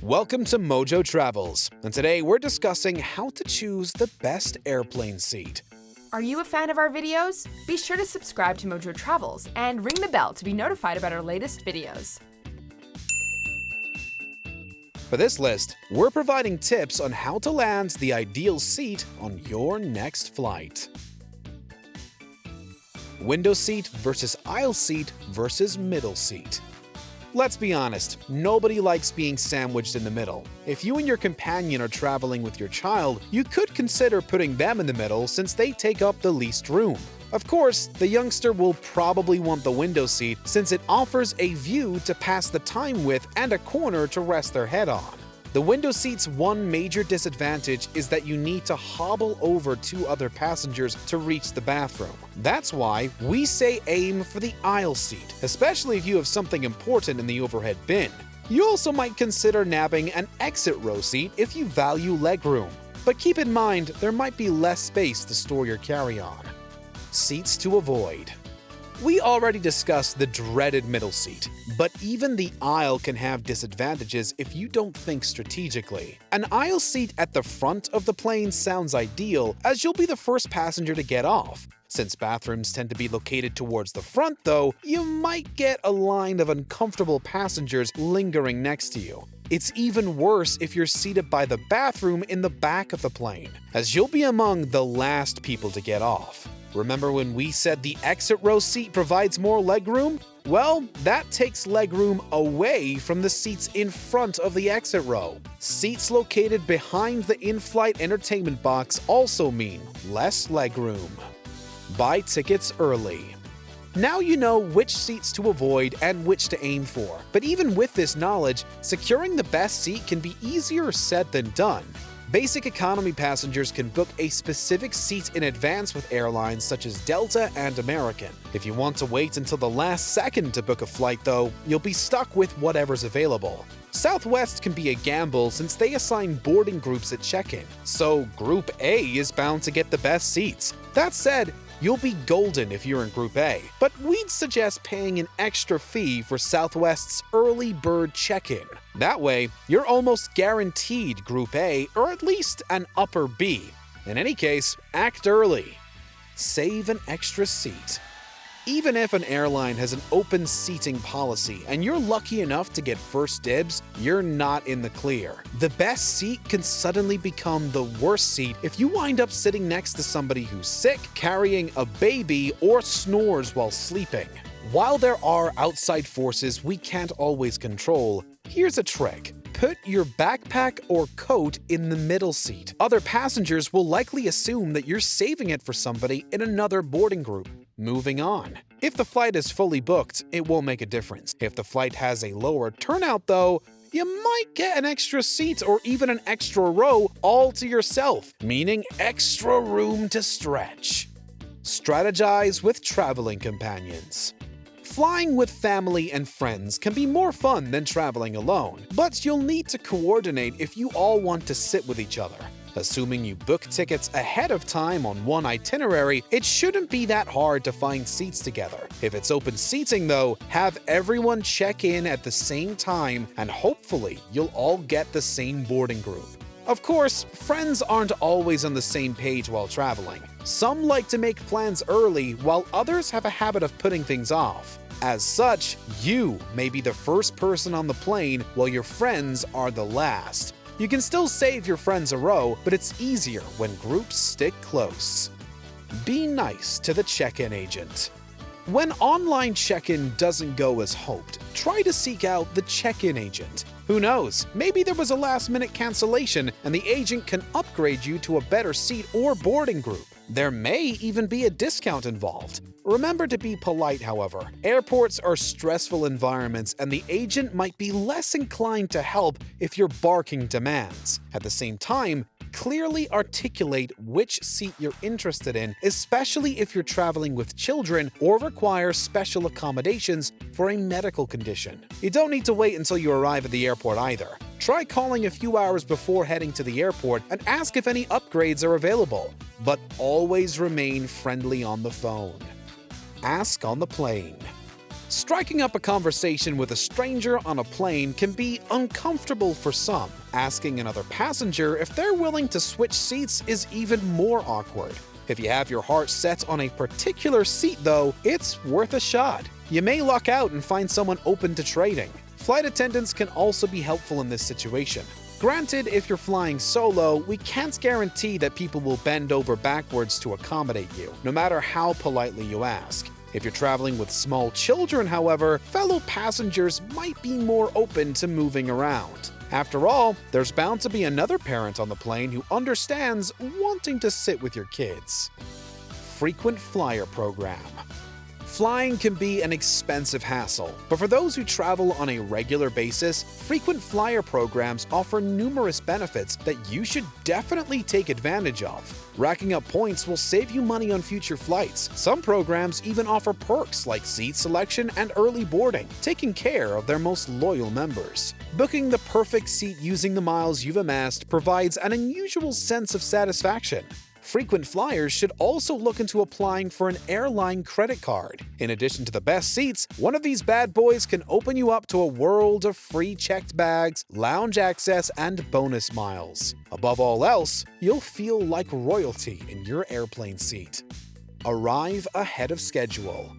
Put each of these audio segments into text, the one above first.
Welcome to Mojo Travels, and today we're discussing how to choose the best airplane seat. Are you a fan of our videos? Be sure to subscribe to Mojo Travels and ring the bell to be notified about our latest videos. For this list, we're providing tips on how to land the ideal seat on your next flight. Window seat versus aisle seat versus middle seat. Let's be honest, nobody likes being sandwiched in the middle. If you and your companion are traveling with your child, you could consider putting them in the middle since they take up the least room. Of course, the youngster will probably want the window seat since it offers a view to pass the time with and a corner to rest their head on. The window seat's one major disadvantage is that you need to hobble over two other passengers to reach the bathroom. That's why we say aim for the aisle seat, especially if you have something important in the overhead bin. You also might consider nabbing an exit row seat if you value legroom, but keep in mind there might be less space to store your carry-on. Seats to avoid. We already discussed the dreaded middle seat, but even the aisle can have disadvantages if you don't think strategically. An aisle seat at the front of the plane sounds ideal, as you'll be the first passenger to get off. Since bathrooms tend to be located towards the front though, you might get a line of uncomfortable passengers lingering next to you. It's even worse if you're seated by the bathroom in the back of the plane, as you'll be among the last people to get off. Remember when we said the exit row seat provides more legroom? Well, that takes legroom away from the seats in front of the exit row. Seats located behind the in-flight entertainment box also mean less legroom. Buy tickets early. Now you know which seats to avoid and which to aim for. But even with this knowledge, securing the best seat can be easier said than done. Basic economy passengers can book a specific seat in advance with airlines such as Delta and American. If you want to wait until the last second to book a flight though, you'll be stuck with whatever's available. Southwest can be a gamble since they assign boarding groups at check-in, so Group A is bound to get the best seats. That said, you'll be golden if you're in Group A, but we'd suggest paying an extra fee for Southwest's early bird check-in. That way, you're almost guaranteed Group A or at least an upper B. In any case, act early. Save an extra seat. Even if an airline has an open seating policy and you're lucky enough to get first dibs, you're not in the clear. The best seat can suddenly become the worst seat if you wind up sitting next to somebody who's sick, carrying a baby, or snores while sleeping. While there are outside forces we can't always control, here's a trick. Put your backpack or coat in the middle seat. Other passengers will likely assume that you're saving it for somebody in another boarding group. Moving on. If the flight is fully booked, it won't make a difference. If the flight has a lower turnout though, you might get an extra seat or even an extra row all to yourself, meaning extra room to stretch. Strategize with traveling companions. Flying with family and friends can be more fun than traveling alone, but you'll need to coordinate if you all want to sit with each other. Assuming you book tickets ahead of time on one itinerary, it shouldn't be that hard to find seats together. If it's open seating though, have everyone check in at the same time and hopefully you'll all get the same boarding group. Of course, friends aren't always on the same page while traveling. Some like to make plans early while others have a habit of putting things off. As such, you may be the first person on the plane while your friends are the last. You can still save your friends a row, but it's easier when groups stick close. Be nice to the check-in agent. When online check-in doesn't go as hoped, try to seek out the check-in agent. Who knows, maybe there was a last-minute cancellation and the agent can upgrade you to a better seat or boarding group. There may even be a discount involved. Remember to be polite, however. Airports are stressful environments and the agent might be less inclined to help if you're barking demands. At the same time, clearly articulate which seat you're interested in, especially if you're traveling with children or require special accommodations for a medical condition. You don't need to wait until you arrive at the airport either. Try calling a few hours before heading to the airport and ask if any upgrades are available, but always remain friendly on the phone. Ask on the plane. Striking up a conversation with a stranger on a plane can be uncomfortable for some. Asking another passenger if they're willing to switch seats is even more awkward. If you have your heart set on a particular seat though, it's worth a shot. You may luck out and find someone open to trading. Flight attendants can also be helpful in this situation. Granted, if you're flying solo, we can't guarantee that people will bend over backwards to accommodate you, no matter how politely you ask. If you're traveling with small children, however, fellow passengers might be more open to moving around. After all, there's bound to be another parent on the plane who understands wanting to sit with your kids. Frequent flyer program. Flying can be an expensive hassle, but for those who travel on a regular basis, frequent flyer programs offer numerous benefits that you should definitely take advantage of. Racking up points will save you money on future flights. Some programs even offer perks like seat selection and early boarding, taking care of their most loyal members. Booking the perfect seat using the miles you've amassed provides an unusual sense of satisfaction. Frequent flyers should also look into applying for an airline credit card. In addition to the best seats, one of these bad boys can open you up to a world of free checked bags, lounge access, and bonus miles. Above all else, you'll feel like royalty in your airplane seat. Arrive ahead of schedule.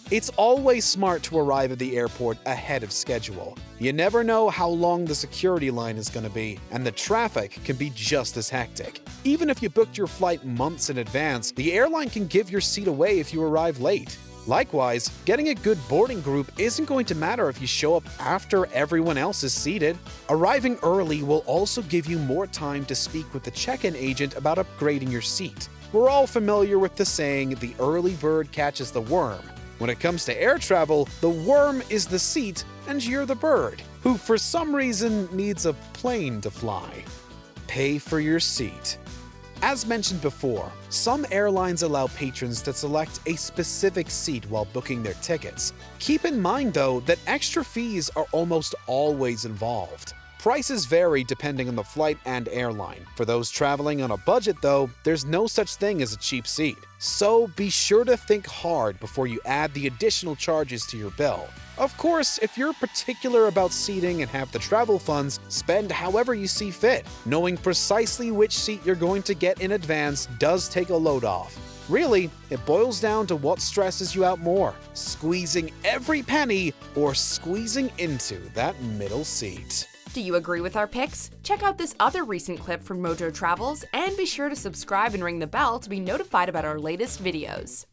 It's always smart to arrive at the airport ahead of schedule. You never know how long the security line is going to be, and the traffic can be just as hectic. Even if you booked your flight months in advance, the airline can give your seat away if you arrive late. Likewise, getting a good boarding group isn't going to matter if you show up after everyone else is seated. Arriving early will also give you more time to speak with the check-in agent about upgrading your seat. We're all familiar with the saying, "The early bird catches the worm." When it comes to air travel, the worm is the seat and you're the bird, who for some reason needs a plane to fly. Pay for your seat. As mentioned before, some airlines allow patrons to select a specific seat while booking their tickets. Keep in mind, though, that extra fees are almost always involved. Prices vary depending on the flight and airline. For those traveling on a budget, though, there's no such thing as a cheap seat. So be sure to think hard before you add the additional charges to your bill. Of course, if you're particular about seating and have the travel funds, spend however you see fit. Knowing precisely which seat you're going to get in advance does take a load off. Really, it boils down to what stresses you out more, squeezing every penny or squeezing into that middle seat. Do you agree with our picks? Check out this other recent clip from Mojo Travels and be sure to subscribe and ring the bell to be notified about our latest videos.